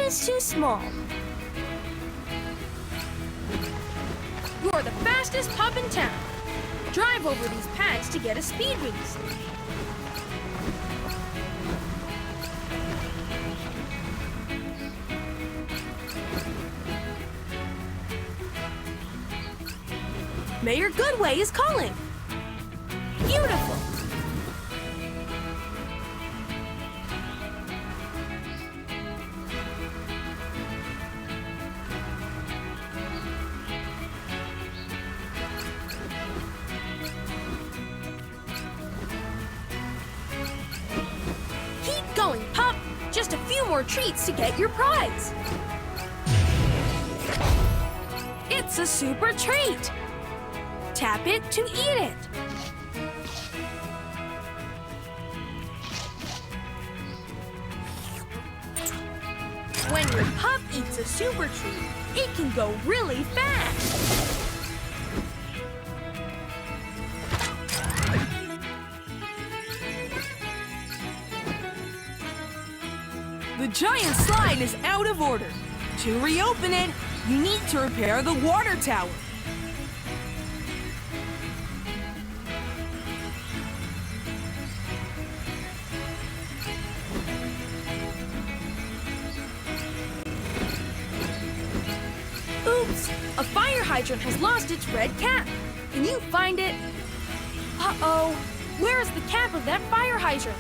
is too small. You're the fastest pup in town. Drive over these pads to get a speed boost. Mayor Goodway is calling. Beautiful. Keep going, pup. Just a few more treats to get your prize. It's a super treat. Tap it to eat it. When your pup eats a super treat, it can go really fast. The giant slide is out of order. To reopen it, you need to repair the water tower. Oops! A fire hydrant has lost its red cap. Can you find it? Uh-oh! Where is the cap of that fire hydrant?